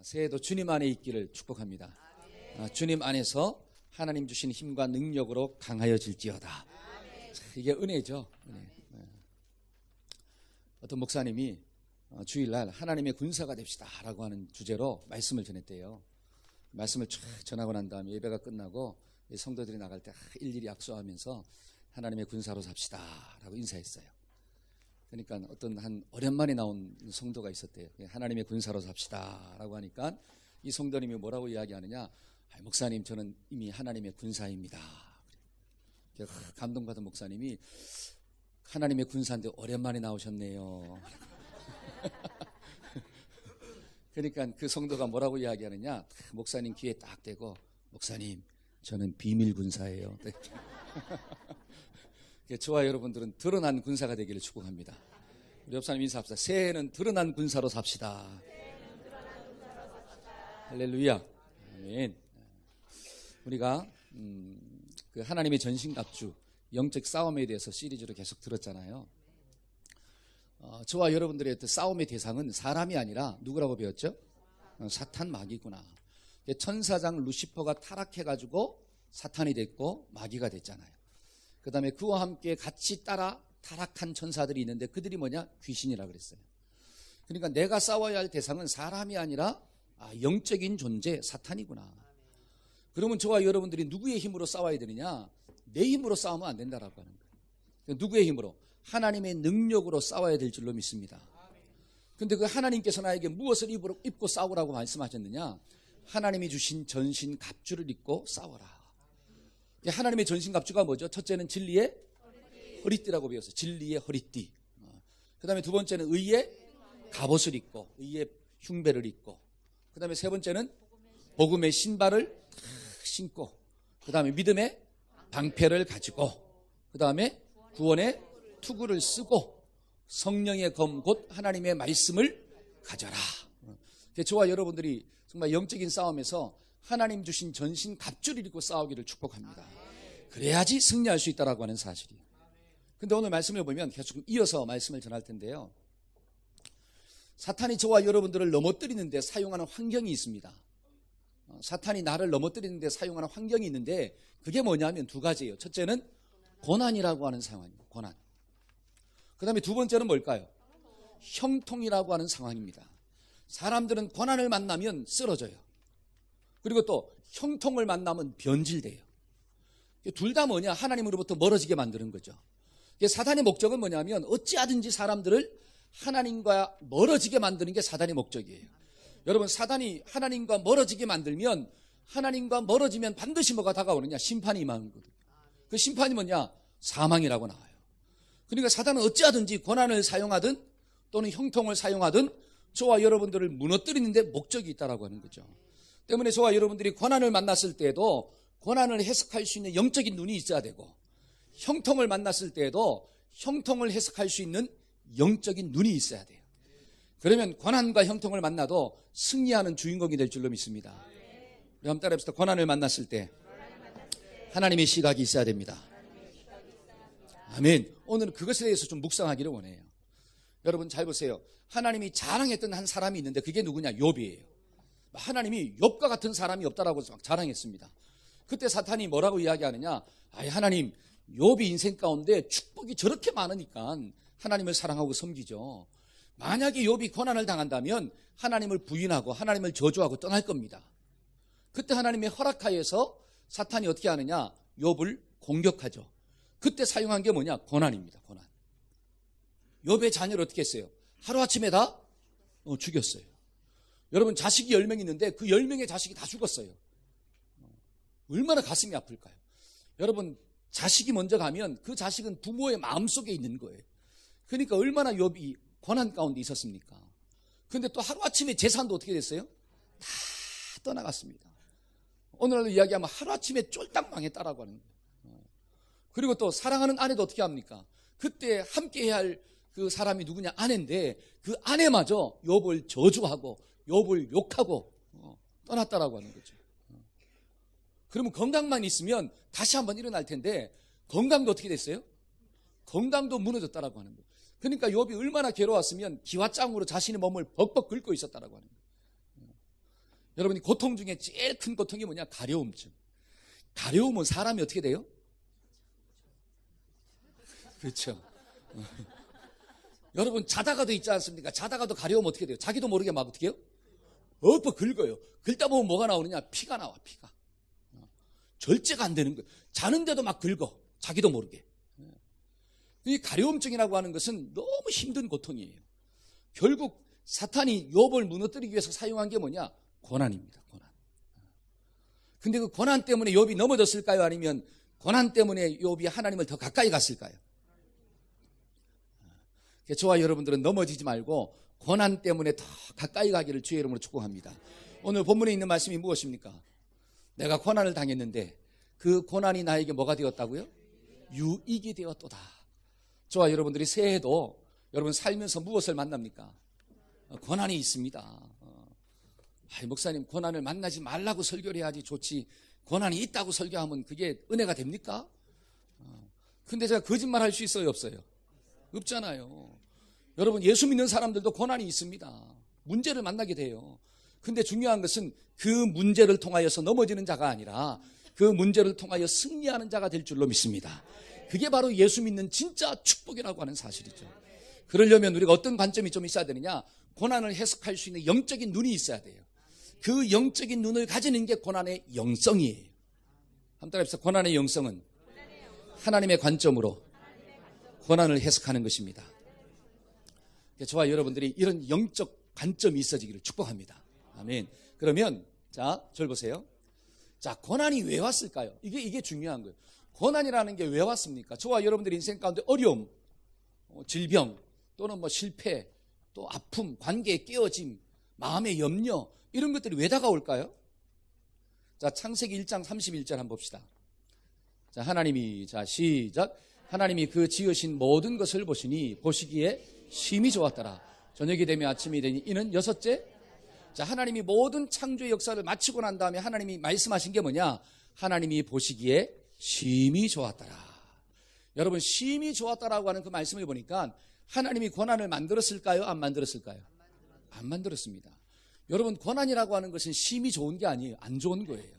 새해도 주님 안에 있기를 축복합니다. 주님 안에서 하나님 주신 힘과 능력으로 강하여질지어다. 이게 은혜죠. 은혜. 어떤 목사님이 주일날 하나님의 군사가 됩시다 라고 하는 주제로 말씀을 전했대요. 말씀을 쫙 전하고 난 다음에 예배가 끝나고 성도들이 나갈 때 일일이 악수하면서 하나님의 군사로 삽시다 라고 인사했어요. 그러니까 어떤 한 오랜만에 나온 성도가 있었대요. 하나님의 군사로 삽시다 라고 하니까 이 성도님이 뭐라고 이야기하느냐, 목사님 저는 이미 하나님의 군사입니다. 감동받은 목사님이 하나님의 군사인데 오랜만에 나오셨네요. 그러니까 그 성도가 뭐라고 이야기하느냐, 목사님 귀에 딱 대고 목사님 저는 비밀 군사예요. 저와 여러분들은 드러난 군사가 되기를 축복합니다. 우리 옆사님 인사합시다. 새해는 드러난 군사로 삽시다. 할렐루야. 아멘. 우리가 그 하나님의 전신갑주 영적 싸움에 대해서 시리즈로 계속 들었잖아요. 저와 여러분들의 싸움의 대상은 사람이 아니라 누구라고 배웠죠? 사탄 마귀구나. 천사장 루시퍼가 타락해가지고 사탄이 됐고 마귀가 됐잖아요. 그 다음에 그와 함께 같이 따라 타락한 천사들이 있는데 그들이 뭐냐? 귀신이라 그랬어요. 그러니까 내가 싸워야 할 대상은 사람이 아니라 영적인 존재 사탄이구나. 그러면 저와 여러분들이 누구의 힘으로 싸워야 되느냐? 내 힘으로 싸우면 안 된다라고 하는 거예요. 누구의 힘으로? 하나님의 능력으로 싸워야 될 줄로 믿습니다. 그런데 그 하나님께서 나에게 무엇을 입고 싸우라고 말씀하셨느냐? 하나님이 주신 전신 갑주를 입고 싸워라. 하나님의 전신 갑주가 뭐죠? 첫째는 진리의 허리띠라고 배웠어요. 진리의 허리띠. 그 다음에 두 번째는 의의 갑옷을 입고 의의 흉배를 입고, 그 다음에 세 번째는 복음의 신발을 신고, 그 다음에 믿음의 방패를 가지고, 그 다음에 구원의 투구를 쓰고, 성령의 검 곧 하나님의 말씀을 가져라. 저와 여러분들이 정말 영적인 싸움에서 하나님 주신 전신 갑주를 입고 싸우기를 축복합니다. 그래야지 승리할 수 있다라고 하는 사실이에요. 근데 오늘 말씀을 보면 계속 이어서 말씀을 전할 텐데요. 사탄이 저와 여러분들을 넘어뜨리는 데 사용하는 환경이 있습니다. 사탄이 나를 넘어뜨리는 데 사용하는 환경이 있는데 그게 뭐냐면 두 가지예요. 첫째는 고난이라고 하는 상황이에요. 고난. 그 다음에 두 번째는 뭘까요? 형통이라고 하는 상황입니다. 사람들은 고난을 만나면 쓰러져요. 그리고 또 형통을 만나면 변질돼요. 둘 다 뭐냐? 하나님으로부터 멀어지게 만드는 거죠. 사단의 목적은 뭐냐면 어찌하든지 사람들을 하나님과 멀어지게 만드는 게 사단의 목적이에요. 여러분, 사단이 하나님과 멀어지게 만들면, 하나님과 멀어지면 반드시 뭐가 다가오느냐? 심판이 임하는 거거든요. 그 심판이 뭐냐? 사망이라고 나와요. 그러니까 사단은 어찌하든지 고난을 사용하든 또는 형통을 사용하든 저와 여러분들을 무너뜨리는 데 목적이 있다라고 하는 거죠. 때문에 저와 여러분들이 고난을 만났을 때에도 고난을 해석할 수 있는 영적인 눈이 있어야 되고, 형통을 만났을 때에도 형통을 해석할 수 있는 영적인 눈이 있어야 돼요. 그러면 고난과 형통을 만나도 승리하는 주인공이 될 줄로 믿습니다. 우리 한번 따라해봅시다. 고난을 만났을 때 하나님의 시각이 있어야 됩니다. 아멘. 오늘은 그것에 대해서 좀 묵상하기를 원해요. 여러분 잘 보세요. 하나님이 자랑했던 한 사람이 있는데 그게 누구냐? 욥이에요. 하나님이 욥과 같은 사람이 없다라고 막 자랑했습니다. 그때 사탄이 뭐라고 이야기하느냐? 하나님, 욥이 인생 가운데 축복이 저렇게 많으니까 하나님을 사랑하고 섬기죠. 만약에 욥이 고난을 당한다면 하나님을 부인하고 하나님을 저주하고 떠날 겁니다. 그때 하나님의 허락하에서 사탄이 어떻게 하느냐? 욥을 공격하죠. 그때 사용한 게 뭐냐? 고난입니다. 고난. 욥의 자녀를 어떻게 했어요? 하루아침에 다 죽였어요. 여러분, 자식이 10명 있는데 그 10명의 자식이 다 죽었어요. 얼마나 가슴이 아플까요? 여러분, 자식이 먼저 가면 그 자식은 부모의 마음속에 있는 거예요. 그러니까 얼마나 욥이 고난 가운데 있었습니까? 그런데 또 하루아침에 재산도 어떻게 됐어요? 다 떠나갔습니다. 오늘날로 이야기하면 하루아침에 쫄딱 망했다라고 하는 거예요. 그리고 또 사랑하는 아내도 어떻게 합니까? 그때 함께 해야 할 그 사람이 누구냐? 아내인데 그 아내마저 욥을 저주하고 욥을 욕하고 떠났다라고 하는 거죠. 그러면 건강만 있으면 다시 한번 일어날 텐데 건강도 어떻게 됐어요? 건강도 무너졌다라고 하는 거예요. 그러니까 욥이 얼마나 괴로웠으면 기와장으로 자신의 몸을 벅벅 긁고 있었다라고 하는 거예요. 여러분이 고통 중에 제일 큰 고통이 뭐냐? 가려움증. 가려움은 사람이 어떻게 돼요? 그렇죠. 여러분 자다가도 있지 않습니까? 자다가도 가려우면 어떻게 돼요? 자기도 모르게 막 어떻게 해요? 엎어 긁어요. 긁다 보면 뭐가 나오느냐? 피가 나와, 피가. 절제가 안 되는 거예요. 자는데도 막 긁어. 자기도 모르게. 이 가려움증이라고 하는 것은 너무 힘든 고통이에요. 결국 사탄이 욥을 무너뜨리기 위해서 사용한 게 뭐냐? 고난입니다. 고난. 근데 그 고난 때문에 욥이 넘어졌을까요? 아니면 고난 때문에 욥이 하나님을 더 가까이 갔을까요? 저와 여러분들은 넘어지지 말고 고난 때문에 더 가까이 가기를 주의 이름으로 축복합니다. 오늘 본문에 있는 말씀이 무엇입니까? 내가 고난을 당했는데 그 고난이 나에게 뭐가 되었다고요? 유익이 되었도다. 저와 여러분들이 새해에도 여러분 살면서 무엇을 만납니까? 고난이 있습니다. 목사님 고난을 만나지 말라고 설교를 해야지 좋지, 고난이 있다고 설교하면 그게 은혜가 됩니까? 근데 제가 거짓말 할 수 있어요, 없어요? 없잖아요. 여러분 예수 믿는 사람들도 고난이 있습니다. 문제를 만나게 돼요. 근데 중요한 것은 그 문제를 통하여서 넘어지는 자가 아니라 그 문제를 통하여 승리하는 자가 될 줄로 믿습니다. 그게 바로 예수 믿는 진짜 축복이라고 하는 사실이죠. 그러려면 우리가 어떤 관점이 좀 있어야 되느냐? 고난을 해석할 수 있는 영적인 눈이 있어야 돼요. 그 영적인 눈을 가지는 게 고난의 영성이에요. 한번 따라해보세요. 고난의 영성은 하나님의 관점으로 고난을 해석하는 것입니다. 저와 여러분들이 이런 영적 관점이 있어지기를 축복합니다. 아멘. 그러면 자, 저를 보세요. 자, 고난이 왜 왔을까요? 이게 중요한 거예요. 고난이라는 게 왜 왔습니까? 저와 여러분들의 인생 가운데 어려움, 질병, 또는 실패, 또 아픔, 관계의 깨어짐, 마음의 염려, 이런 것들이 왜 다가올까요? 자, 창세기 1장 31절 한번 봅시다. 자, 하나님이, 자, 시작. 하나님이 그 지으신 모든 것을 보시기에 심히 좋았더라. 저녁이 되면 아침이 되니 이는 여섯째. 자, 하나님이 모든 창조의 역사를 마치고 난 다음에 하나님이 말씀하신 게 뭐냐? 하나님이 보시기에 심히 좋았더라. 여러분, 심히 좋았다라고 하는 그 말씀을 보니까 하나님이 고난을 만들었을까요? 안 만들었을까요? 안 만들었습니다. 여러분, 고난이라고 하는 것은 심히 좋은 게 아니에요. 안 좋은 거예요.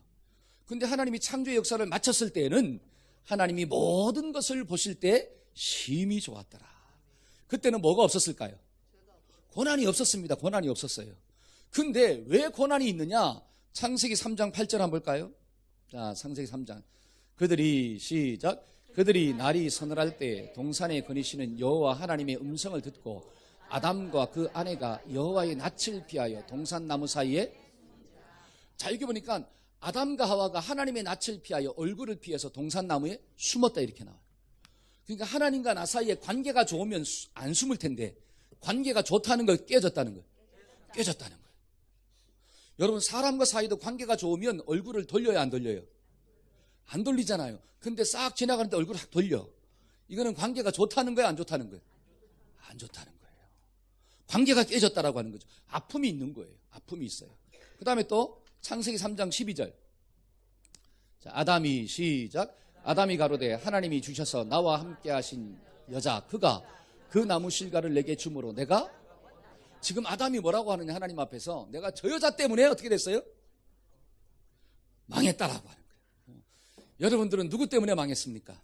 근데 하나님이 창조의 역사를 마쳤을 때에는 하나님이 모든 것을 보실 때 심히 좋았더라. 그때는 뭐가 없었을까요? 고난이 없었습니다. 고난이 없었어요. 근데 왜 고난이 있느냐? 창세기 3장 8절 한번 볼까요? 자, 창세기 3장. 시작. 그들이 날이 서늘할 때 동산에 거니시는 여호와 하나님의 음성을 듣고 아담과 그 아내가 여호와의 낯을 피하여 동산나무 사이에. 자, 여기 보니까 아담과 하와가 하나님의 낯을 피하여 얼굴을 피해서 동산나무에 숨었다 이렇게 나와요. 그러니까 하나님과 나 사이에 관계가 좋으면 안 숨을 텐데 관계가 좋다는 걸 깨졌다는 거예요. 깨졌다는 거예요. 여러분, 사람과 사이도 관계가 좋으면 얼굴을 돌려요, 안 돌려요? 안 돌리잖아요. 근데 싹 지나가는데 얼굴을 확 돌려. 이거는 관계가 좋다는 거예요, 안 좋다는 거예요? 안 좋다는 거예요. 관계가 깨졌다라고 하는 거죠. 아픔이 있는 거예요. 아픔이 있어요. 그 다음에 또 창세기 3장 12절. 자, 아담이 시작. 아담이 가로되 하나님이 주셔서 나와 함께 하신 여자 그가 그 나무 실과를 내게 주므로 내가. 지금 아담이 뭐라고 하느냐? 하나님 앞에서 내가 저 여자 때문에 어떻게 됐어요? 망했다라고 하는 거예요. 여러분들은 누구 때문에 망했습니까?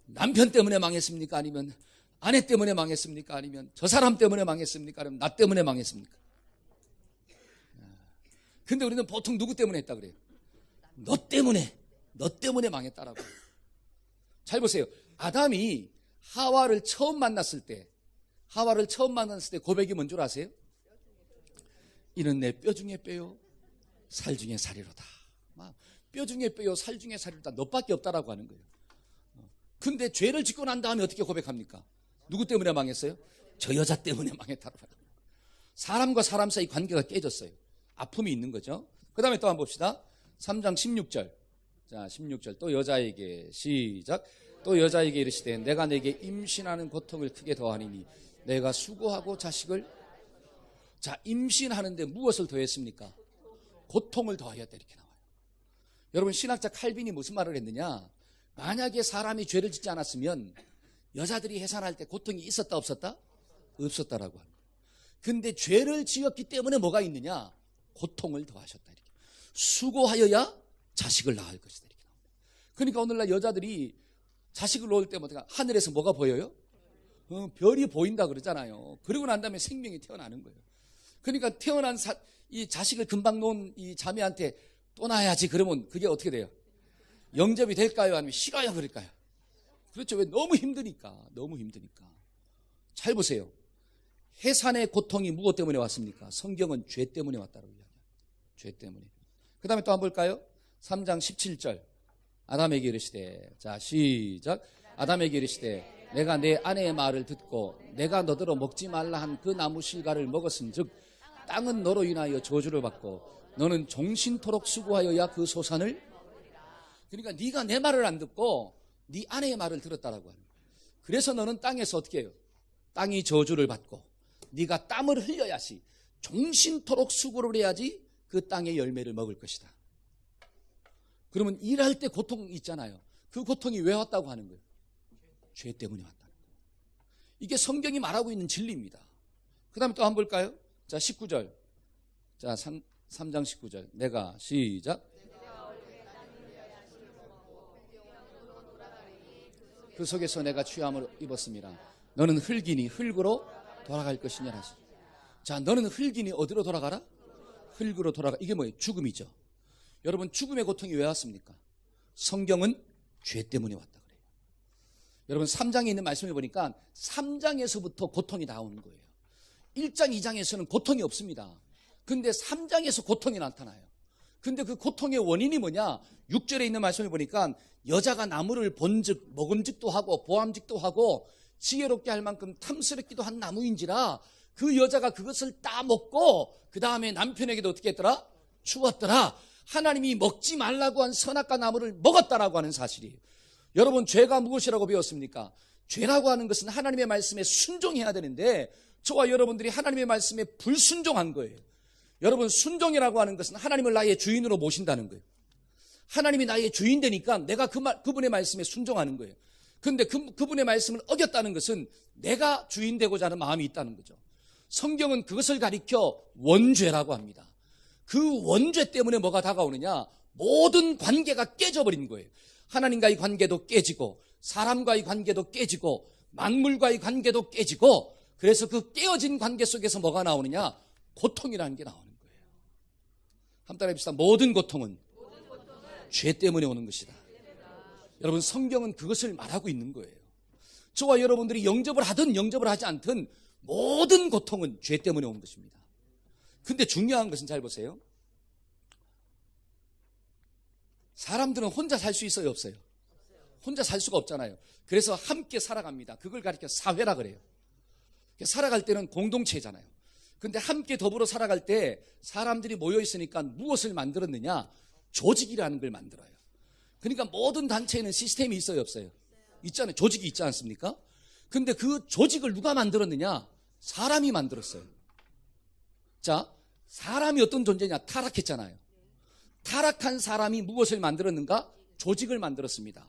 남편 때문에 망했습니까? 아니면 아내 때문에 망했습니까? 아니면 저 사람 때문에 망했습니까? 아니면 나 때문에 망했습니까? 근데 우리는 보통 누구 때문에 했다 그래요? 너 때문에 망했다라고. 잘 보세요. 아담이 하와를 처음 만났을 때 고백이 뭔 줄 아세요? 이는 내 뼈 중에 뼈요 살 중에 살이로다. 뼈 중에 뼈요 살 중에 살이로다. 너밖에 없다라고 하는 거예요. 근데 죄를 짓고 난 다음에 어떻게 고백합니까? 누구 때문에 망했어요? 저 여자 때문에 망했다라고 하는 거예요. 사람과 사람 사이 관계가 깨졌어요. 아픔이 있는 거죠. 그 다음에 또 한번 봅시다. 3장 16절. 자, 16절. 또 여자에게 시작. 또 여자에게 이르시되 내가 내게 임신하는 고통을 크게 더하리니 내가 수고하고 자식을. 자, 임신하는데 무엇을 더했습니까? 고통을 더하였다 이렇게 나와요. 여러분, 신학자 칼빈이 무슨 말을 했느냐? 만약에 사람이 죄를 짓지 않았으면 여자들이 해산할 때 고통이 있었다 없었다? 없었다라고 하는 거예요. 근데 죄를 지었기 때문에 뭐가 있느냐? 고통을 더하셨다. 이렇게. 수고하여야 자식을 낳을 것이다. 이렇게. 그러니까 오늘날 여자들이 자식을 놓을 때마다 하늘에서 뭐가 보여요? 별이 보인다 그러잖아요. 그러고 난 다음에 생명이 태어나는 거예요. 그러니까 태어난 이 자식을 금방 놓은 이 자매한테 또 낳아야지 그러면 그게 어떻게 돼요? 영접이 될까요? 아니면 싫어요? 그럴까요? 그렇죠. 왜? 너무 힘드니까. 너무 힘드니까. 잘 보세요. 해산의 고통이 무엇 때문에 왔습니까? 성경은 죄 때문에 왔다고 이야기해요. 죄 때문에. 그 다음에 또 한번 볼까요? 3장 17절. 아담에게 이르시되, 자 시작. 아담에게 이르시되 내가 내 아내의 말을 듣고 내가 너더러 먹지 말라 한 그 나무 실과를 먹었은즉 땅은 너로 인하여 저주를 받고 너는 종신토록 수고하여야 그 소산을. 그러니까 네가 내 말을 안 듣고 네 아내의 말을 들었다라고 하는 거예요. 그래서 너는 땅에서 어떻게 해요? 땅이 저주를 받고 네가 땀을 흘려야지, 종신토록 수고를 해야지 그 땅의 열매를 먹을 것이다. 그러면 일할 때 고통이 있잖아요. 그 고통이 왜 왔다고 하는 거예요? 죄 때문에 왔다는 거예요. 이게 성경이 말하고 있는 진리입니다. 그 다음에 또 한번 볼까요? 자 19절. 자 3장 19절. 내가 시작. 그 속에서 내가 취함을 입었습니다. 너는 흙이니 흙으로 돌아갈 것이냐 하시. 자, 너는 흙이니 어디로 돌아가라? 흙으로 돌아가. 이게 뭐예요? 죽음이죠. 여러분, 죽음의 고통이 왜 왔습니까? 성경은 죄 때문에 왔다 그래요. 여러분, 3장에 있는 말씀을 보니까 3장에서부터 고통이 나오는 거예요. 1장, 2장에서는 고통이 없습니다. 근데 3장에서 고통이 나타나요. 근데 그 고통의 원인이 뭐냐? 6절에 있는 말씀을 보니까 여자가 나무를 본즉 먹음직도 하고 보암직도 하고 지혜롭게 할 만큼 탐스럽기도 한 나무인지라 그 여자가 그것을 따먹고 그 다음에 남편에게도 어떻게 했더라? 주었더라. 하나님이 먹지 말라고 한 선악과 나무를 먹었다라고 하는 사실이에요. 여러분, 죄가 무엇이라고 배웠습니까? 죄라고 하는 것은 하나님의 말씀에 순종해야 되는데 저와 여러분들이 하나님의 말씀에 불순종한 거예요. 여러분, 순종이라고 하는 것은 하나님을 나의 주인으로 모신다는 거예요. 하나님이 나의 주인 되니까 내가 그분의 말씀에 순종하는 거예요. 그런데 그분의 말씀을 어겼다는 것은 내가 주인 되고자 하는 마음이 있다는 거죠. 성경은 그것을 가리켜 원죄라고 합니다. 그 원죄 때문에 뭐가 다가오느냐? 모든 관계가 깨져버린 거예요. 하나님과의 관계도 깨지고 사람과의 관계도 깨지고 만물과의 관계도 깨지고, 그래서 그 깨어진 관계 속에서 뭐가 나오느냐? 고통이라는 게 나오는 거예요. 한번 따라 해봅시다. 모든 고통은 죄 때문에 오는 것이다. 여러분, 성경은 그것을 말하고 있는 거예요. 저와 여러분들이 영접을 하든 영접을 하지 않든 모든 고통은 죄 때문에 온 것입니다. 근데 중요한 것은 잘 보세요. 사람들은 혼자 살 수 있어요, 없어요? 혼자 살 수가 없잖아요. 그래서 함께 살아갑니다. 그걸 가리켜 사회라 그래요. 살아갈 때는 공동체잖아요. 근데 함께 더불어 살아갈 때 사람들이 모여 있으니까 무엇을 만들었느냐? 조직이라는 걸 만들어요. 그러니까 모든 단체에는 시스템이 있어요, 없어요? 있잖아요. 조직이 있지 않습니까? 근데 그 조직을 누가 만들었느냐? 사람이 만들었어요. 자, 사람이 어떤 존재냐? 타락했잖아요. 타락한 사람이 무엇을 만들었는가? 조직을 만들었습니다.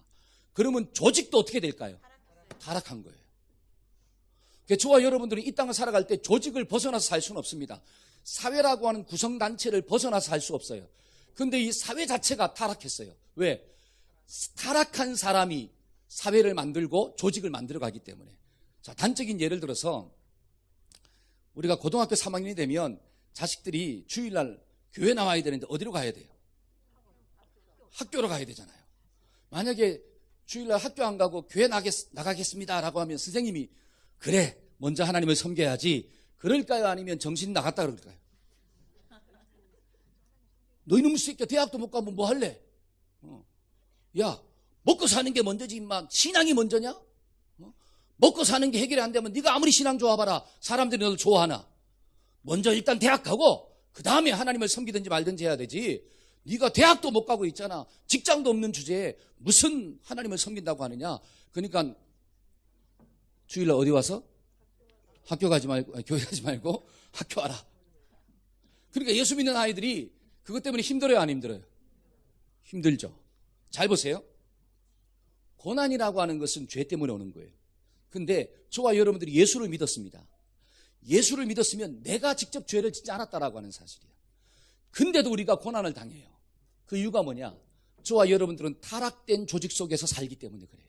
그러면 조직도 어떻게 될까요? 타락한 거예요. 저와 여러분들은 이 땅을 살아갈 때 조직을 벗어나서 살 수는 없습니다. 사회라고 하는 구성단체를 벗어나서 살 수 없어요. 근데 이 사회 자체가 타락했어요. 왜? 타락한 사람이 사회를 만들고 조직을 만들어 가기 때문에. 자, 단적인 예를 들어서 우리가 고등학교 3학년이 되면 자식들이 주일날 교회 나와야 되는데 어디로 가야 돼요? 학교로 가야 되잖아요. 만약에 주일날 학교 안 가고 교회 나가겠습니다 라고 하면 선생님이 그래, 먼저 하나님을 섬겨야지 그럴까요? 아니면 정신 나갔다 그럴까요? 너 이놈의 새끼야, 대학도 못 가면 뭐 할래? 야, 먹고 사는 게 먼저지 임마. 신앙이 먼저냐? 먹고 사는 게 해결이 안 되면 네가 아무리 신앙 좋아봐라, 사람들이 너를 좋아하나? 먼저 일단 대학 가고 그 다음에 하나님을 섬기든지 말든지 해야 되지. 네가 대학도 못 가고 있잖아. 직장도 없는 주제에 무슨 하나님을 섬긴다고 하느냐? 그러니까 주일날 어디 와서? 학교 가지 말고, 교회 가지 말고 학교 와라. 그러니까 예수 믿는 아이들이 그것 때문에 힘들어요, 안 힘들어요? 힘들죠. 잘 보세요. 고난이라고 하는 것은 죄 때문에 오는 거예요. 근데 저와 여러분들이 예수를 믿었습니다. 예수를 믿었으면 내가 직접 죄를 짓지 않았다라고 하는 사실이에요. 근데도 우리가 고난을 당해요. 그 이유가 뭐냐? 저와 여러분들은 타락된 조직 속에서 살기 때문에 그래요.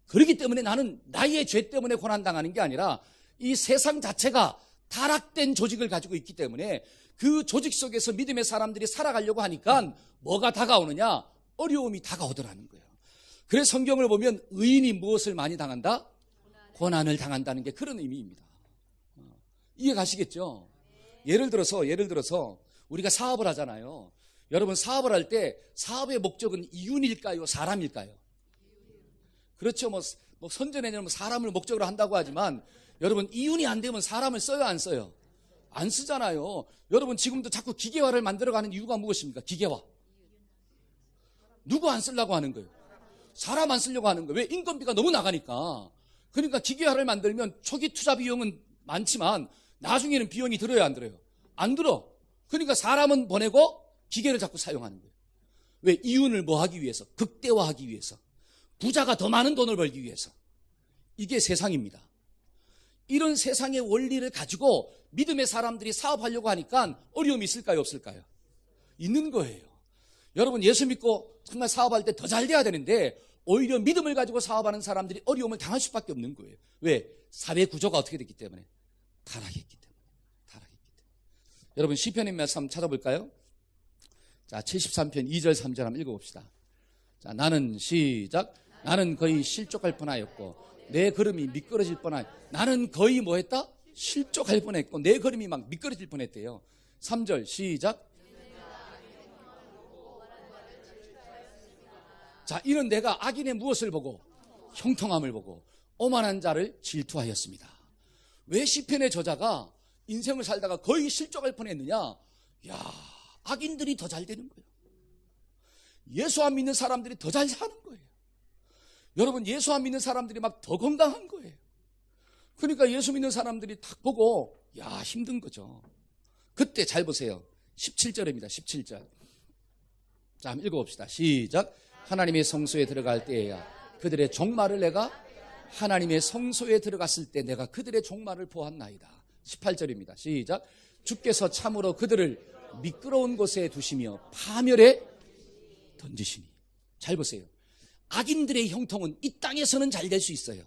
그렇기 때문에 나는 나의 죄 때문에 고난당하는 게 아니라 이 세상 자체가 타락된 조직을 가지고 있기 때문에 그 조직 속에서 믿음의 사람들이 살아가려고 하니까 뭐가 다가오느냐? 어려움이 다가오더라는 거예요. 그래서 성경을 보면 의인이 무엇을 많이 당한다? 고난을 당한다는 게 그런 의미입니다. 이해 가시겠죠? 예를 들어서 우리가 사업을 하잖아요. 여러분 사업을 할 때 사업의 목적은 이윤일까요? 사람일까요? 그렇죠. 뭐 선전에는 사람을 목적으로 한다고 하지만 여러분 이윤이 안 되면 사람을 써요, 안 써요? 안 쓰잖아요. 여러분 지금도 자꾸 기계화를 만들어가는 이유가 무엇입니까? 기계화. 누구 안 쓰려고 하는 거예요? 사람 안 쓰려고 하는 거예요. 왜? 인건비가 너무 나가니까. 그러니까 기계화를 만들면 초기 투자 비용은 많지만 나중에는 비용이 들어요, 안 들어요? 안 들어. 그러니까 사람은 보내고 기계를 자꾸 사용하는 거예요. 왜? 이윤을 뭐 하기 위해서? 극대화하기 위해서. 부자가 더 많은 돈을 벌기 위해서. 이게 세상입니다. 이런 세상의 원리를 가지고 믿음의 사람들이 사업하려고 하니까 어려움이 있을까요, 없을까요? 있는 거예요. 여러분 예수 믿고 정말 사업할 때 더 잘 돼야 되는데 오히려 믿음을 가지고 사업하는 사람들이 어려움을 당할 수밖에 없는 거예요. 왜? 사회 구조가 어떻게 됐기 때문에? 타락했기 때문에. 여러분 시편의 말씀 한번 찾아볼까요? 자, 73편 2절 3절 한번 읽어봅시다. 자, 나는 시작. 나는 거의 실족할 뻔하였고 내 걸음이 미끄러질 뻔하였. 나는 거의 뭐 했다? 실족할 뻔했고 내 걸음이 막 미끄러질 뻔했대요. 3절 시작. 자, 이런 내가 악인의 무엇을 보고? 형통함을 보고 오만한 자를 질투하였습니다. 왜 시편의 저자가 인생을 살다가 거의 실족할 뻔했느냐? 야, 악인들이 더 잘 되는 거예요. 예수 안 믿는 사람들이 더 잘 사는 거예요. 여러분 예수 안 믿는 사람들이 막 더 건강한 거예요. 그러니까 예수 믿는 사람들이 딱 보고 야, 힘든 거죠. 그때 잘 보세요. 17절입니다. 17절. 자, 한번 읽어봅시다. 시작. 하나님의 성소에 들어갈 때에야 그들의 종말을 내가 하나님의 성소에 들어갔을 때 내가 그들의 종말을 보았나이다. 18절입니다. 시작. 주께서 참으로 그들을 미끄러운 곳에 두시며 파멸에 던지시니. 잘 보세요. 악인들의 형통은 이 땅에서는 잘 될 수 있어요.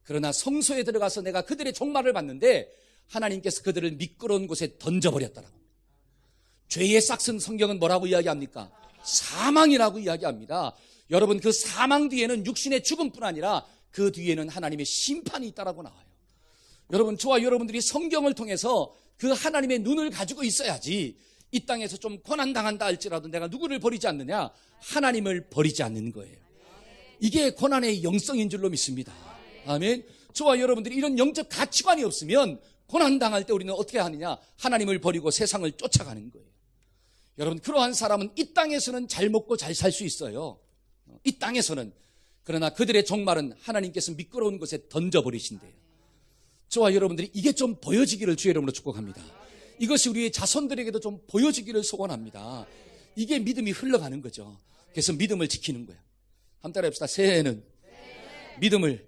그러나 성소에 들어가서 내가 그들의 종말을 봤는데 하나님께서 그들을 미끄러운 곳에 던져버렸다라고. 죄의 싹슨 성경은 뭐라고 이야기합니까? 사망이라고 이야기합니다. 여러분 그 사망 뒤에는 육신의 죽음뿐 아니라 그 뒤에는 하나님의 심판이 있다라고 나와요. 여러분 저와 여러분들이 성경을 통해서 그 하나님의 눈을 가지고 있어야지 이 땅에서 좀 고난당한다 할지라도 내가 누구를 버리지 않느냐? 하나님을 버리지 않는 거예요. 이게 고난의 영성인 줄로 믿습니다. 아멘. 저와 여러분들이 이런 영적 가치관이 없으면 고난당할 때 우리는 어떻게 하느냐? 하나님을 버리고 세상을 쫓아가는 거예요. 여러분 그러한 사람은 이 땅에서는 잘 먹고 잘 살 수 있어요. 이 땅에서는. 그러나 그들의 종말은 하나님께서 미끄러운 곳에 던져버리신대요. 저와 여러분들이 이게 좀 보여지기를 주의 이름으로 축복합니다. 이것이 우리의 자손들에게도 좀 보여지기를 소원합니다. 이게 믿음이 흘러가는 거죠. 그래서 믿음을 지키는 거예요. 한번 따라해봅시다. 새해에는 믿음을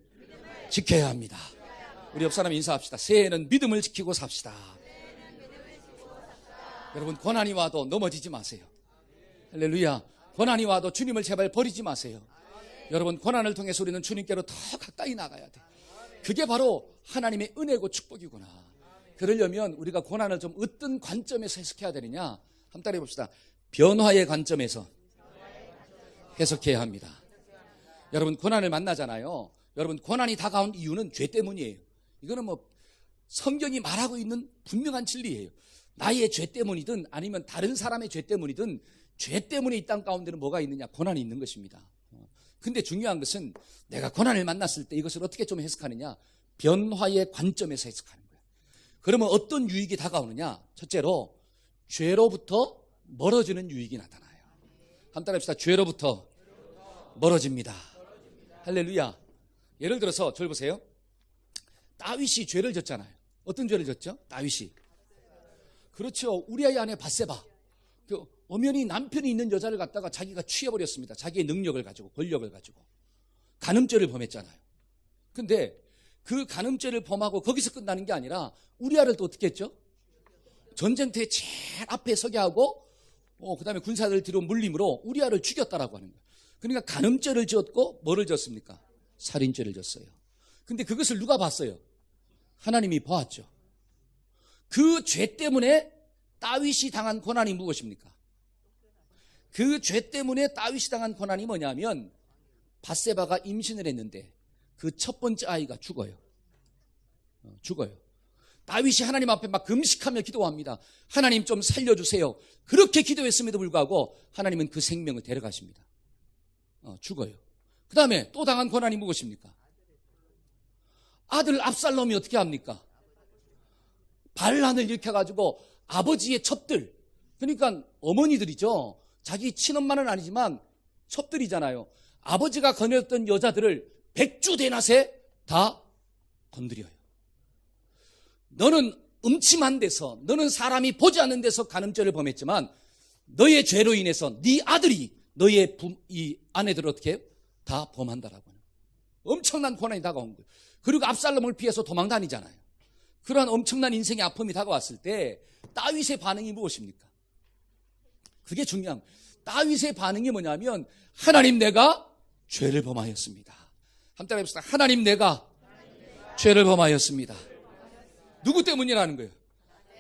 지켜야 합니다. 우리 옆 사람 인사합시다. 새해에는 믿음을 지키고 삽시다. 여러분 고난이 와도 넘어지지 마세요. 할렐루야. 고난이 와도 주님을 제발 버리지 마세요. 여러분 고난을 통해서 우리는 주님께로 더 가까이 나가야 돼. 그게 바로 하나님의 은혜고 축복이구나. 그러려면 우리가 고난을 좀 어떤 관점에서 해석해야 되느냐? 한번 따라해 봅시다. 변화의 관점에서 해석해야 합니다. 여러분 고난을 만나잖아요. 여러분 고난이 다가온 이유는 죄 때문이에요. 이거는 뭐 성경이 말하고 있는 분명한 진리예요. 나의 죄 때문이든 아니면 다른 사람의 죄 때문이든 죄 때문에 이 땅 가운데는 뭐가 있느냐? 고난이 있는 것입니다. 근데 중요한 것은 내가 고난을 만났을 때 이것을 어떻게 좀 해석하느냐? 변화의 관점에서 해석하는 거예요. 그러면 어떤 유익이 다가오느냐? 첫째로 죄로부터 멀어지는 유익이 나타나요. 한번 따라합시다. 죄로부터 멀어집니다. 할렐루야. 예를 들어서 저를 보세요. 다윗이 죄를 졌잖아요. 어떤 죄를 졌죠? 다윗이. 그렇죠. 우리아의 아내 밧세바. 엄연히 남편이 있는 여자를 갖다가 자기가 취해버렸습니다. 자기의 능력을 가지고 권력을 가지고 간음죄를 범했잖아요. 근데 그 간음죄를 범하고 거기서 끝나는 게 아니라 우리아를 또 어떻게 했죠? 전쟁터에 제일 앞에 서게 하고 그다음에 군사들 뒤로 물림으로 우리아를 죽였다라고 하는 거예요. 그러니까 간음죄를 지었고 뭐를 지었습니까? 살인죄를 지었어요. 근데 그것을 누가 봤어요? 하나님이 보았죠. 그 죄 때문에 다윗이 당한 고난이 무엇입니까? 그 죄 때문에 다윗이 당한 고난이 뭐냐면 밧세바가 임신을 했는데 그 첫 번째 아이가 죽어요. 죽어요. 다윗이 하나님 앞에 막 금식하며 기도합니다. 하나님 좀 살려주세요. 그렇게 기도했음에도 불구하고 하나님은 그 생명을 데려가십니다. 죽어요. 그 다음에 또 당한 고난이 무엇입니까? 아들 압살롬이 어떻게 합니까? 반란을 일으켜가지고 아버지의 첩들, 그러니까 어머니들이죠. 자기 친엄마는 아니지만 첩들이잖아요. 아버지가 거느렸던 여자들을 백주대낮에 다 건드려요. 너는 음침한 데서, 너는 사람이 보지 않는 데서 간음죄를 범했지만 너의 죄로 인해서 네 아들이 너의 이 아내들을 어떻게 해요? 다 범한다라고 하는 엄청난 고난이 다가온 거예요. 그리고 압살롬을 피해서 도망 다니잖아요. 그러한 엄청난 인생의 아픔이 다가왔을 때 다윗의 반응이 무엇입니까? 그게 중요한 거예요. 다윗의 반응이 뭐냐면 하나님 내가 죄를 범하였습니다. 한번 해봅시다. 하나님 내가 죄를 범하였습니다. 누구 때문이라는 거예요?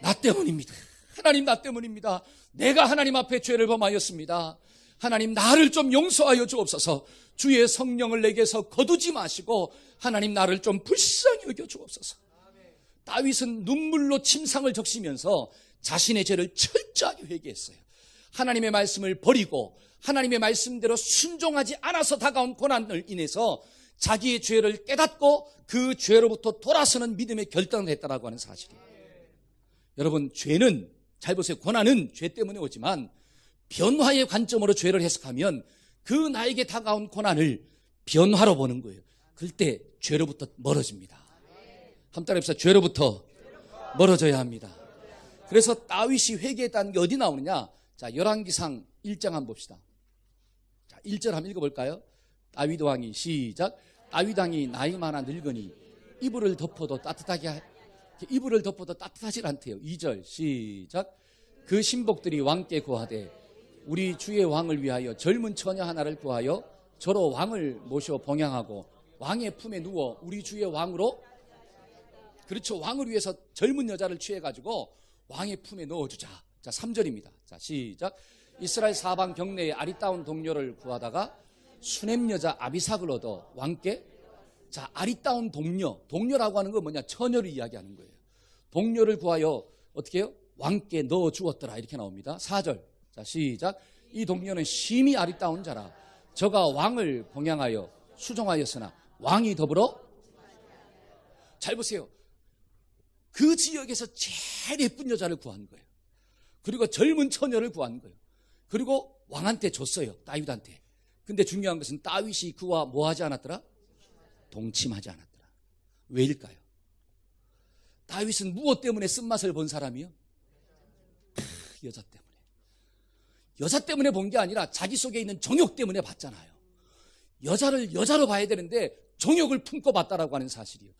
나 때문입니다. 하나님 나 때문입니다. 내가 하나님 앞에 죄를 범하였습니다. 하나님 나를 좀 용서하여 주옵소서. 주의 성령을 내게서 거두지 마시고 하나님 나를 좀 불쌍히 여겨 주옵소서. 다윗은 눈물로 침상을 적시면서 자신의 죄를 철저하게 회개했어요. 하나님의 말씀을 버리고 하나님의 말씀대로 순종하지 않아서 다가온 고난을 인해서 자기의 죄를 깨닫고 그 죄로부터 돌아서는 믿음의 결단을 했다라고 하는 사실이에요. 여러분, 죄는, 잘 보세요. 고난은 죄 때문에 오지만 변화의 관점으로 죄를 해석하면 그 나에게 다가온 고난을 변화로 보는 거예요. 그때 죄로부터 멀어집니다. 한번 따라해봅시다. 죄로부터 멀어져야 합니다. 그래서 다윗이 회개했다는 게 어디 나오느냐? 자, 열왕기상 1장 한번 봅시다. 자, 1절 한번 읽어볼까요? 다윗 왕이 시작. 다윗 왕이 나이 많아 늙으니 이불을 덮어도 따뜻하지 않대요. 2절 시작. 그 신복들이 왕께 구하되 우리 주의 왕을 위하여 젊은 처녀 하나를 구하여 저로 왕을 모셔 봉양하고 왕의 품에 누워 우리 주의 왕으로, 그렇죠, 왕을 위해서 젊은 여자를 취해가지고 왕의 품에 넣어주자. 자, 3절입니다. 자, 시작. 이스라엘 사방 경내에 아리따운 동료를 구하다가 수넴 여자 아비삭을 얻어 왕께, 자, 아리따운 동료라고 하는 건 뭐냐? 처녀를 이야기하는 거예요. 동료를 구하여 어떻게 해요? 왕께 넣어 주었더라. 이렇게 나옵니다. 4절. 자, 시작. 이 동료는 심히 아리따운 자라. 저가 왕을 봉양하여 수종하였으나 왕이 더불어, 잘 보세요. 그 지역에서 제일 예쁜 여자를 구한 거예요. 그리고 젊은 처녀를 구한 거예요. 그리고 왕한테 줬어요. 다윗한테. 근데 중요한 것은 다윗이 그와 뭐 하지 않았더라? 동침하지 않았더라. 왜일까요? 다윗은 무엇 때문에 쓴맛을 본 사람이요? 여자 때문에. 여자 때문에 본 게 아니라 자기 속에 있는 정욕 때문에 봤잖아요. 여자를 여자로 봐야 되는데 정욕을 품고 봤다라고 하는 사실이에요.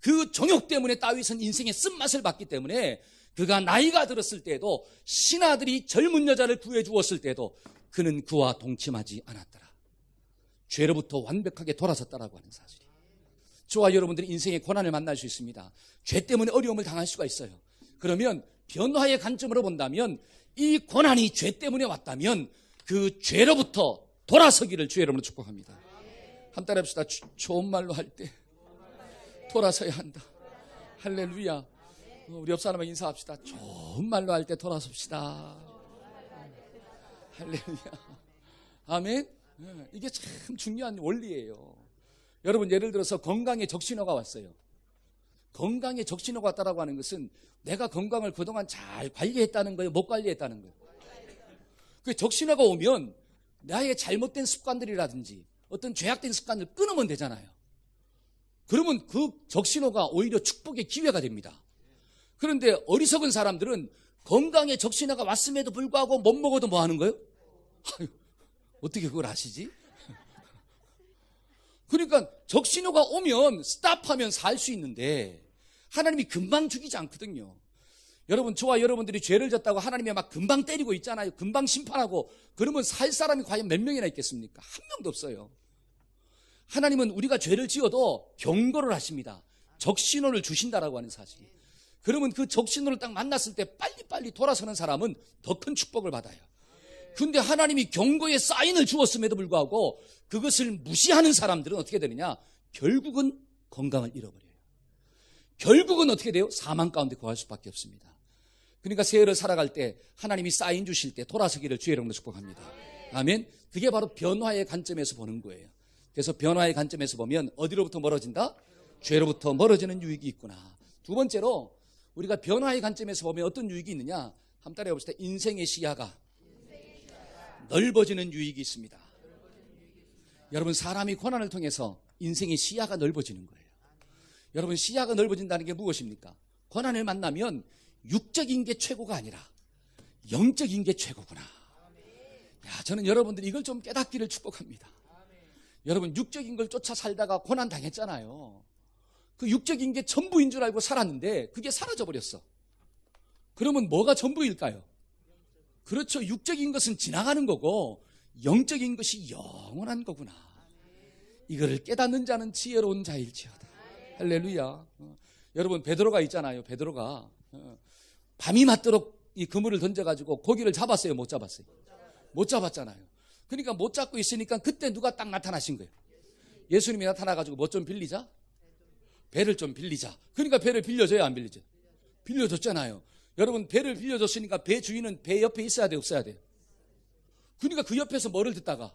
그 정욕 때문에 다윗은 인생의 쓴맛을 봤기 때문에 그가 나이가 들었을 때에도 신하들이 젊은 여자를 구해 주었을 때에도 그는 그와 동침하지 않았더라. 죄로부터 완벽하게 돌아섰다라고 하는 사실이에요. 저와 여러분들이 인생의 고난을 만날 수 있습니다. 죄 때문에 어려움을 당할 수가 있어요. 그러면 변화의 관점으로 본다면 이 고난이 죄 때문에 왔다면 그 죄로부터 돌아서기를 주의 이름으로 축복합니다. 한 따라 합시다. 좋은 말로 할 때 돌아서야 한다. 할렐루야. 우리 옆 사람에게 인사합시다. 좋은 말로 할 때 돌아섭시다. 할렐루야. 아멘. 이게 참 중요한 원리예요. 여러분, 예를 들어서 건강에 적신호가 왔어요. 건강에 적신호가 왔다라고 하는 것은 내가 건강을 그동안 잘 관리했다는 거예요? 못 관리했다는 거예요? 그 적신호가 오면 나의 잘못된 습관들이라든지 어떤 죄악된 습관을 끊으면 되잖아요. 그러면 그 적신호가 오히려 축복의 기회가 됩니다. 그런데 어리석은 사람들은 건강에 적신호가 왔음에도 불구하고 못 먹어도 뭐 하는 거예요? 아유, 어떻게 그걸 아시지? 그러니까 적신호가 오면 스탑하면 살 수 있는데 하나님이 금방 죽이지 않거든요. 여러분, 저와 여러분들이 죄를 졌다고 하나님이 막 금방 때리고 있잖아요. 금방 심판하고. 그러면 살 사람이 과연 몇 명이나 있겠습니까? 한 명도 없어요. 하나님은 우리가 죄를 지어도 경고를 하십니다. 적신호를 주신다라고 하는 사실이. 그러면 그 적신호를 딱 만났을 때 빨리빨리 돌아서는 사람은 더 큰 축복을 받아요. 근데 하나님이 경고의 사인을 주었음에도 불구하고 그것을 무시하는 사람들은 어떻게 되느냐? 결국은 건강을 잃어버려요. 결국은 어떻게 돼요? 사망 가운데 거할 수밖에 없습니다. 그러니까 새해를 살아갈 때 하나님이 사인 주실 때 돌아서기를 주의 이름으로 축복합니다. 아멘. 그게 바로 변화의 관점에서 보는 거예요. 그래서 변화의 관점에서 보면 어디로부터 멀어진다? 죄로부터 멀어지는 유익이 있구나. 두 번째로 우리가 변화의 관점에서 보면 어떤 유익이 있느냐? 한번 따라해 봅시다. 인생의 시야가 넓어지는 유익이 있습니다. 여러분, 사람이 고난을 통해서 인생의 시야가 넓어지는 거예요. 여러분, 시야가 넓어진다는 게 무엇입니까? 고난을 만나면 육적인 게 최고가 아니라 영적인 게 최고구나. 야, 저는 여러분들이 이걸 좀 깨닫기를 축복합니다. 여러분, 육적인 걸 쫓아 살다가 고난 당했잖아요. 그 육적인 게 전부인 줄 알고 살았는데 그게 사라져 버렸어. 그러면 뭐가 전부일까요? 그렇죠. 육적인 것은 지나가는 거고 영적인 것이 영원한 거구나. 이거를 깨닫는 자는 지혜로운 자일지어다. 할렐루야. 여러분, 베드로가 있잖아요. 베드로가 밤이 맞도록 이 그물을 던져가지고 고기를 잡았어요? 못 잡았어요? 못 잡았잖아요. 그러니까 못 잡고 있으니까 그때 누가 딱 나타나신 거예요. 예수님이 나타나가지고 뭐 좀 빌리자? 배를 좀 빌리자. 그러니까 배를 빌려줘야 안 빌리죠? 빌려줬잖아요. 여러분, 배를 빌려줬으니까 배 주인은 배 옆에 있어야 돼, 없어야 돼요? 그러니까 그 옆에서 뭐를 듣다가?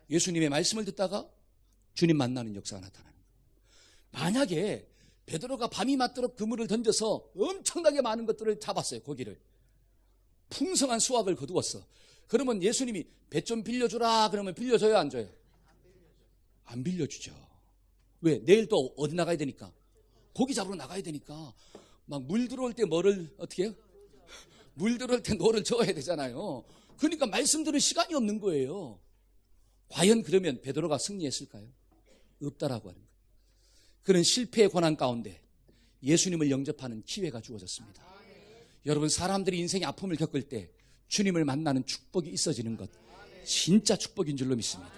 예수님의 말씀을 듣다가 주님 만나는 역사가 나타나는 거예요. 만약에 베드로가 밤이 맞도록 그물을 던져서 엄청나게 많은 것들을 잡았어요. 고기를. 풍성한 수확을 거두었어. 그러면 예수님이 배 좀 빌려주라 그러면 빌려줘요, 안 줘요? 안 빌려주죠. 왜? 내일 또 어디 나가야 되니까? 고기 잡으러 나가야 되니까. 막 물 들어올 때 뭐를 어떻게 해요? 물 들어올 때 노를 저어야 되잖아요. 그러니까 말씀 들을 시간이 없는 거예요. 과연 그러면 베드로가 승리했을까요? 없다라고 하는 거예요. 그런 실패의 고난 가운데 예수님을 영접하는 기회가 주어졌습니다. 여러분, 사람들이 인생의 아픔을 겪을 때 주님을 만나는 축복이 있어지는 것, 진짜 축복인 줄로 믿습니다.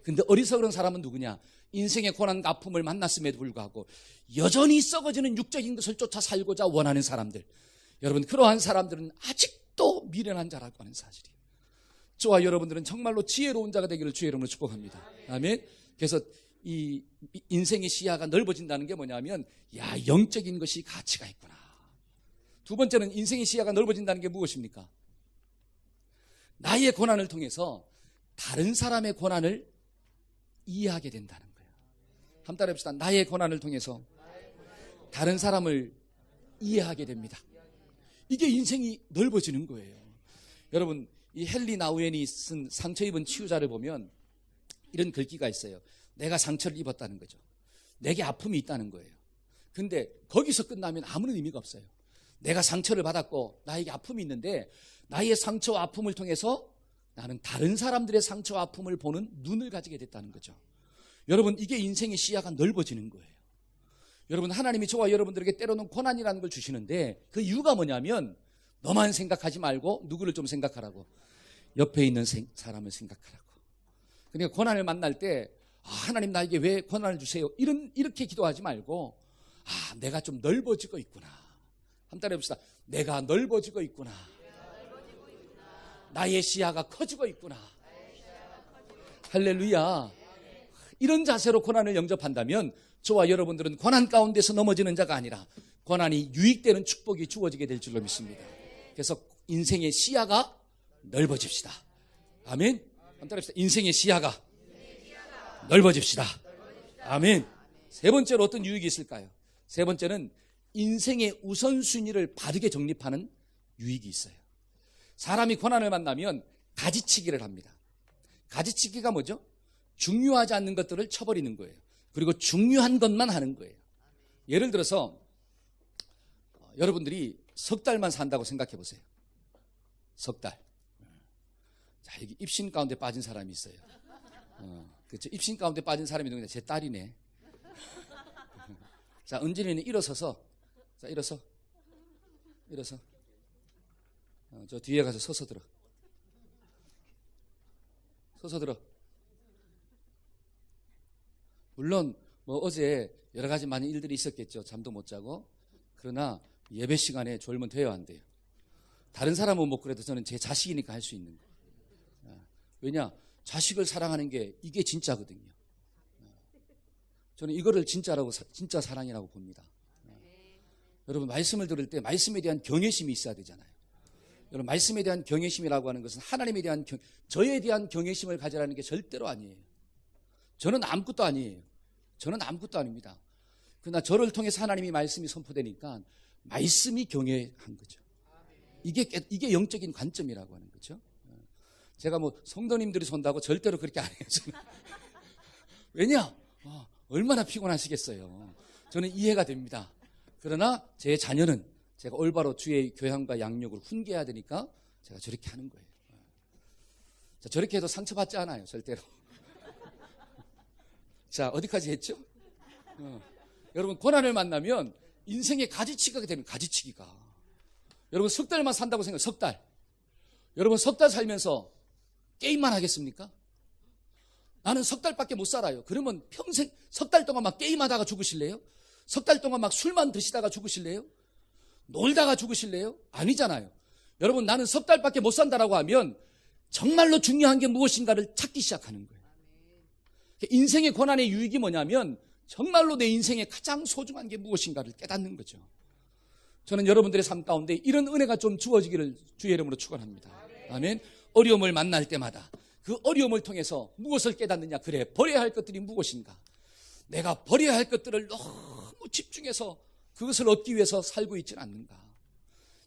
근데 어리석은 사람은 누구냐? 인생의 고난과 아픔을 만났음에도 불구하고 여전히 썩어지는 육적인 것을 쫓아 살고자 원하는 사람들. 여러분, 그러한 사람들은 아직도 미련한 자라고 하는 사실이에요. 저와 여러분들은 정말로 지혜로운 자가 되기를 주의 이름으로 축복합니다. 아멘. 그래서 이 인생의 시야가 넓어진다는 게 뭐냐면, 야, 영적인 것이 가치가 있구나. 두 번째는 인생의 시야가 넓어진다는 게 무엇입니까? 나의 고난을 통해서 다른 사람의 고난을 이해하게 된다는 거예요. 한번 따라해 봅시다. 나의 고난을 통해서 다른 사람을 이해하게 됩니다. 이게 인생이 넓어지는 거예요. 여러분, 이 헨리 나우엔이 쓴 상처 입은 치유자를 보면 이런 글귀가 있어요. 내가 상처를 입었다는 거죠. 내게 아픔이 있다는 거예요. 근데 거기서 끝나면 아무런 의미가 없어요. 내가 상처를 받았고 나에게 아픔이 있는데 나의 상처와 아픔을 통해서 나는 다른 사람들의 상처와 아픔을 보는 눈을 가지게 됐다는 거죠. 여러분, 이게 인생의 시야가 넓어지는 거예요. 여러분, 하나님이 저와 여러분들에게 때로는 고난이라는 걸 주시는데 그 이유가 뭐냐면 너만 생각하지 말고 누구를 좀 생각하라고. 옆에 있는 사람을 생각하라고. 그러니까 고난을 만날 때 하나님 나에게 왜 고난을 주세요? 이렇게 기도하지 말고 내가 좀 넓어지고 있구나. 한번 따라해 봅시다. 내가 넓어지고 있구나. 나의 시야가 커지고 있구나. 할렐루야. 이런 자세로 고난을 영접한다면 저와 여러분들은 고난 가운데서 넘어지는 자가 아니라 고난이 유익되는 축복이 주어지게 될 줄로 믿습니다. 그래서 인생의 시야가 넓어집시다. 아멘. 한번 따라합시다. 인생의 시야가 넓어집시다. 아멘. 세 번째로 어떤 유익이 있을까요? 세 번째는 인생의 우선순위를 바르게 정립하는 유익이 있어요. 사람이 고난을 만나면 가지치기를 합니다. 가지치기가 뭐죠? 중요하지 않는 것들을 쳐버리는 거예요. 그리고 중요한 것만 하는 거예요. 예를 들어서 여러분들이 석 달만 산다고 생각해 보세요. 석 달. 자, 여기 입신 가운데 빠진 사람이 있어요. 그렇죠. 입신 가운데 빠진 사람이 누구냐? 제 딸이네. 자, 은진이는 일어서서. 자, 일어서. 저 뒤에 가서 서서 들어. 서서 들어. 물론 뭐 어제 여러 가지 많은 일들이 있었겠죠. 잠도 못 자고. 그러나 예배 시간에 졸면 돼야 안 돼요. 다른 사람은 못 그래도 저는 제 자식이니까 할 수 있는 거예요. 왜냐? 자식을 사랑하는 게 이게 진짜거든요. 저는 이거를 진짜 사랑이라고 봅니다. 여러분 말씀을 들을 때 말씀에 대한 경외심이 있어야 되잖아요. 여러분 말씀에 대한 경외심이라고 하는 것은 하나님에 대한 저에 대한 경외심을 가지라는 게 절대로 아니에요. 저는 아무것도 아니에요. 저는 아무것도 아닙니다. 그러나 저를 통해서 하나님이 말씀이 선포되니까 말씀이 경외한 거죠. 이게 영적인 관점이라고 하는 거죠. 제가 뭐 성도님들이 손다고 절대로 그렇게 안 해요. 왜냐? 얼마나 피곤하시겠어요. 저는 이해가 됩니다. 그러나 제 자녀는 제가 올바로 주의 교양과 양육을 훈계해야 되니까 제가 저렇게 하는 거예요. 자, 저렇게 해도 상처받지 않아요. 절대로. 자, 어디까지 했죠? 여러분 고난을 만나면 인생의 가지치기가 되는 가지치기가. 여러분 석 달만 산다고 생각해요. 석 달. 여러분 석 달 살면서 게임만 하겠습니까? 나는 석 달밖에 못 살아요. 그러면 평생 석 달 동안 막 게임하다가 죽으실래요? 석 달 동안 막 술만 드시다가 죽으실래요? 놀다가 죽으실래요? 아니잖아요. 여러분 나는 석 달밖에 못 산다라고 하면 정말로 중요한 게 무엇인가를 찾기 시작하는 거예요. 인생의 고난의 유익이 뭐냐면 정말로 내 인생에 가장 소중한 게 무엇인가를 깨닫는 거죠. 저는 여러분들의 삶 가운데 이런 은혜가 좀 주어지기를 주의 이름으로 축원합니다. 아멘. 어려움을 만날 때마다 그 어려움을 통해서 무엇을 깨닫느냐? 그래, 버려야 할 것들이 무엇인가? 내가 버려야 할 것들을 너무 집중해서 그것을 얻기 위해서 살고 있지는 않는가?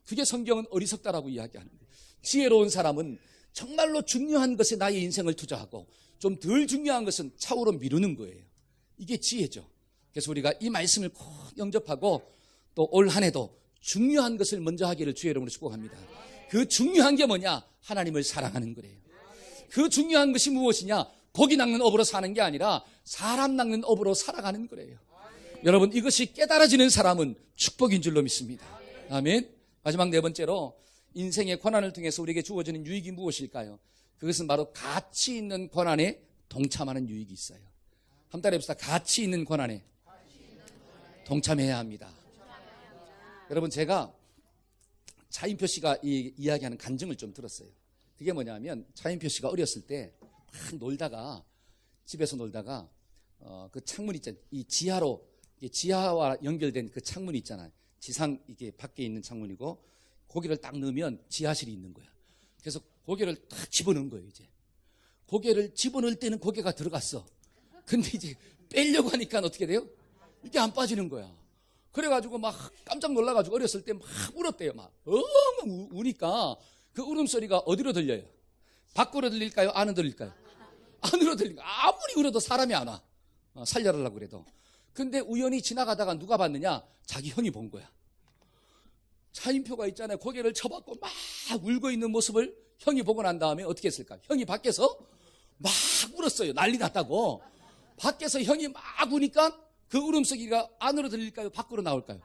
그게 성경은 어리석다라고 이야기하는 거예요. 지혜로운 사람은 정말로 중요한 것에 나의 인생을 투자하고 좀 덜 중요한 것은 차후로 미루는 거예요. 이게 지혜죠. 그래서 우리가 이 말씀을 꼭 영접하고 또 올 한 해도 중요한 것을 먼저 하기를 주의 이름으로 축복합니다. 그 중요한 게 뭐냐? 하나님을 사랑하는 거래요. 그 중요한 것이 무엇이냐? 고기 낚는 업으로 사는 게 아니라 사람 낚는 업으로 살아가는 거래요. 여러분 이것이 깨달아지는 사람은 축복인 줄로 믿습니다. 아멘. 마지막 네 번째로 인생의 고난을 통해서 우리에게 주어지는 유익이 무엇일까요? 그것은 바로 가치 있는 고난에 동참하는 유익이 있어요. 한번 따라해 봅시다. 가치 있는 고난에 동참해야 합니다. 여러분 제가 차인표 씨가 이야기하는 간증을 좀 들었어요. 그게 뭐냐면 차인표 씨가 어렸을 때 막 놀다가 집에서 놀다가 그 창문 있잖아요. 이 지하와 연결된 그 창문이 있잖아요. 지상 이게 밖에 있는 창문이고 고개를 딱 넣으면 지하실이 있는 거야. 그래서 고개를 딱 집어넣은 거예요. 이제 고개를 집어넣을 때는 고개가 들어갔어. 근데 이제 빼려고 하니까 어떻게 돼요? 이게 안 빠지는 거야. 그래가지고 막 깜짝 놀라가지고 어렸을 때 막 울었대요. 막 엉엉 우니까 그 울음소리가 어디로 들려요? 밖으로 들릴까요? 안으로 들릴까요? 안으로 들리니까 아무리 울어도 사람이 안 와. 살려달라고 그래도. 근데 우연히 지나가다가 누가 봤느냐? 자기 형이 본 거야. 차인표가 있잖아요. 고개를 쳐박고 막 울고 있는 모습을 형이 보고 난 다음에 어떻게 했을까? 형이 밖에서 막 울었어요. 난리 났다고. 밖에서 형이 막 우니까 그 울음소리가 안으로 들릴까요? 밖으로 나올까요?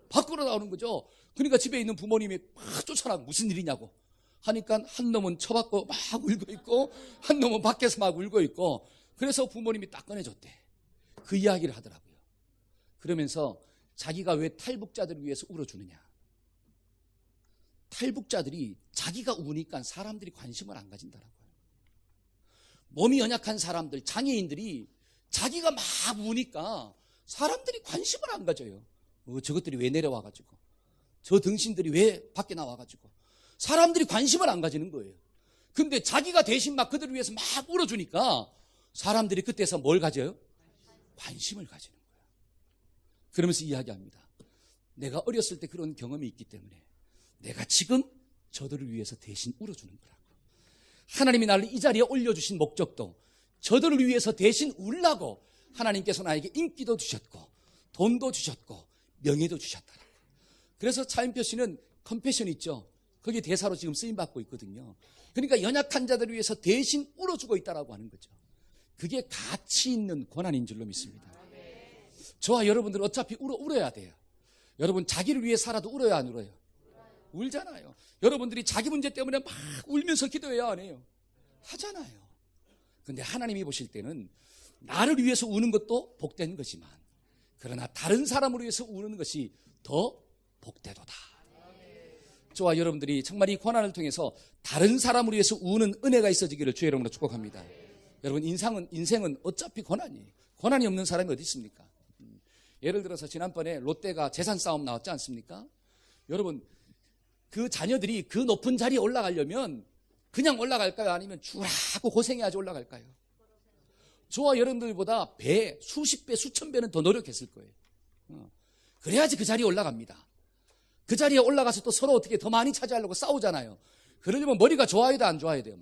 밖으로 나오는 거죠. 그러니까 집에 있는 부모님이 막 쫓아나 무슨 일이냐고 하니까 한 놈은 쳐박고 막 울고 있고 한 놈은 밖에서 막 울고 있고 그래서 부모님이 딱 꺼내줬대. 그 이야기를 하더라고요. 그러면서 자기가 왜 탈북자들을 위해서 울어주느냐. 탈북자들이 자기가 우니까 사람들이 관심을 안 가진다라고 해요. 몸이 연약한 사람들, 장애인들이 자기가 막 우니까 사람들이 관심을 안 가져요. 저것들이 왜 내려와가지고 저 등신들이 왜 밖에 나와가지고 사람들이 관심을 안 가지는 거예요. 근데 자기가 대신 막 그들을 위해서 막 울어주니까 사람들이 그때서 뭘 가져요? 관심을 가지는 거예요. 그러면서 이야기합니다. 내가 어렸을 때 그런 경험이 있기 때문에 내가 지금 저들을 위해서 대신 울어주는 거라고. 하나님이 나를 이 자리에 올려주신 목적도 저들을 위해서 대신 울라고 하나님께서 나에게 인기도 주셨고 돈도 주셨고 명예도 주셨더라고요. 그래서 차인표 씨는 컴패션 있죠. 거기에 대사로 지금 쓰임받고 있거든요. 그러니까 연약한 자들을 위해서 대신 울어주고 있다라고 하는 거죠. 그게 가치 있는 고난인 줄로 믿습니다. 저와 여러분들은 어차피 울어야 돼요. 여러분 자기를 위해 살아도 울어야 안 울어요? 울잖아요. 여러분들이 자기 문제 때문에 막 울면서 기도해야 안 해요? 하잖아요. 근데 하나님이 보실 때는 나를 위해서 우는 것도 복된 거지만 그러나 다른 사람을 위해서 우는 것이 더 복되도다. 저와 여러분들이 정말 이 고난을 통해서 다른 사람을 위해서 우는 은혜가 있어지기를 주의 이름으로 축복합니다. 여러분 인생은 어차피 고난이에요. 고난이 없는 사람이 어디 있습니까? 예를 들어서 지난번에 롯데가 재산 싸움 나왔지 않습니까? 여러분 그 자녀들이 그 높은 자리에 올라가려면 그냥 올라갈까요? 아니면 죽으라고 고생해야지 올라갈까요? 저와 여러분들보다 수십 배, 수천 배는 더 노력했을 거예요. 그래야지 그 자리에 올라갑니다. 그 자리에 올라가서 또 서로 어떻게 더 많이 차지하려고 싸우잖아요. 그러려면 머리가 좋아야 돼, 안 좋아야 돼요?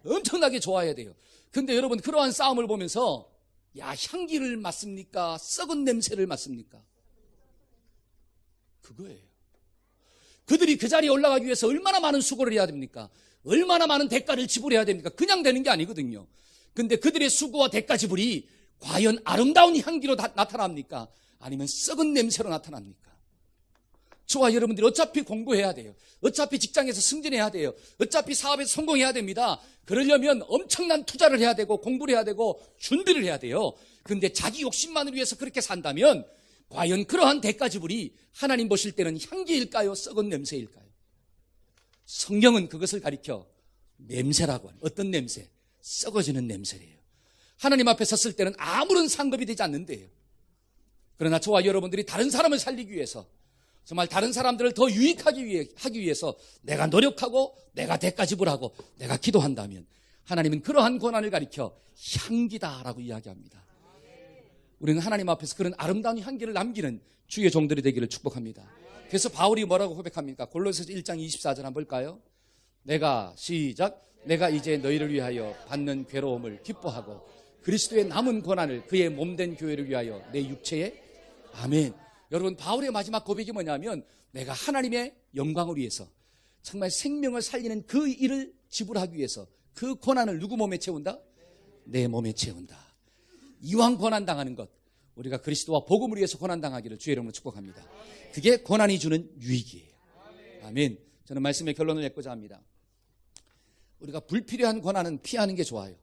엄청나게 좋아야 돼요. 근데 여러분 그러한 싸움을 보면서 향기를 맡습니까? 썩은 냄새를 맡습니까? 그거예요. 그들이 그 자리에 올라가기 위해서 얼마나 많은 수고를 해야 됩니까? 얼마나 많은 대가를 지불해야 됩니까? 그냥 되는 게 아니거든요. 근데 그들의 수고와 대가 지불이 과연 아름다운 향기로 나타납니까? 아니면 썩은 냄새로 나타납니까? 저와 여러분들이 어차피 공부해야 돼요. 어차피 직장에서 승진해야 돼요. 어차피 사업에서 성공해야 됩니다. 그러려면 엄청난 투자를 해야 되고 공부를 해야 되고 준비를 해야 돼요. 그런데 자기 욕심만을 위해서 그렇게 산다면 과연 그러한 대가 지불이 하나님 보실 때는 향기일까요? 썩은 냄새일까요? 성경은 그것을 가리켜 냄새라고 하는, 어떤 냄새? 썩어지는 냄새래요. 하나님 앞에 섰을 때는 아무런 상급이 되지 않는데요. 그러나 저와 여러분들이 다른 사람을 살리기 위해서, 정말 다른 사람들을 더 유익하게 하기 위해서 내가 노력하고 내가 대가 지불하고 내가 기도한다면 하나님은 그러한 고난을 가리켜 향기다라고 이야기합니다. 우리는 하나님 앞에서 그런 아름다운 향기를 남기는 주의 종들이 되기를 축복합니다. 그래서 바울이 뭐라고 고백합니까? 골로새서 1장 24절 한번 볼까요? 내가 이제 너희를 위하여 받는 괴로움을 기뻐하고 그리스도의 남은 고난을 그의 몸된 교회를 위하여 내 육체에 아멘. 여러분 바울의 마지막 고백이 뭐냐면 내가 하나님의 영광을 위해서 정말 생명을 살리는 그 일을 지불하기 위해서 그 고난을 누구 몸에 채운다? 내 몸에 채운다. 이왕 고난당하는 것, 우리가 그리스도와 복음을 위해서 고난당하기를 주의 이름으로 축복합니다. 그게 고난이 주는 유익이에요. 아멘. 저는 말씀의 결론을 맺고자 합니다. 우리가 불필요한 고난은 피하는 게 좋아요.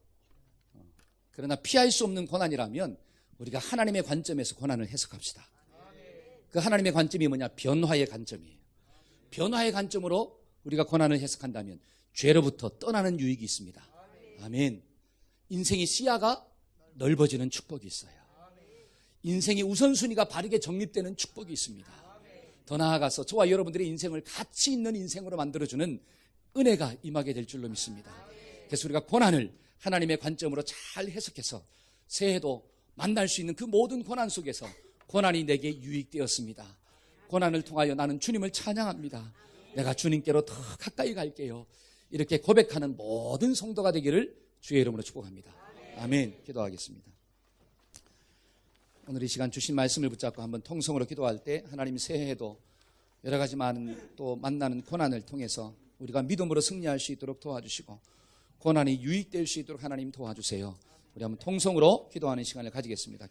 그러나 피할 수 없는 고난이라면 우리가 하나님의 관점에서 고난을 해석합시다. 그 하나님의 관점이 뭐냐? 변화의 관점이에요. 변화의 관점으로 우리가 고난을 해석한다면 죄로부터 떠나는 유익이 있습니다. 아멘. 인생의 시야가 넓어지는 축복이 있어요. 인생의 우선순위가 바르게 정립되는 축복이 있습니다. 더 나아가서 저와 여러분들의 인생을 가치 있는 인생으로 만들어주는 은혜가 임하게 될 줄로 믿습니다. 그래서 우리가 고난을 하나님의 관점으로 잘 해석해서 새해도 만날 수 있는 그 모든 고난 속에서 고난이 내게 유익되었습니다. 고난을 통하여 나는 주님을 찬양합니다. 내가 주님께로 더 가까이 갈게요. 이렇게 고백하는 모든 성도가 되기를 주의 이름으로 축복합니다. 아멘. 기도하겠습니다. 오늘 이 시간 주신 말씀을 붙잡고 한번 통성으로 기도할 때 하나님 새해에도 여러 가지 많은 또 만나는 고난을 통해서 우리가 믿음으로 승리할 수 있도록 도와주시고 고난이 유익될 수 있도록 하나님 도와주세요. 우리 한번 통성으로 기도하는 시간을 가지겠습니다.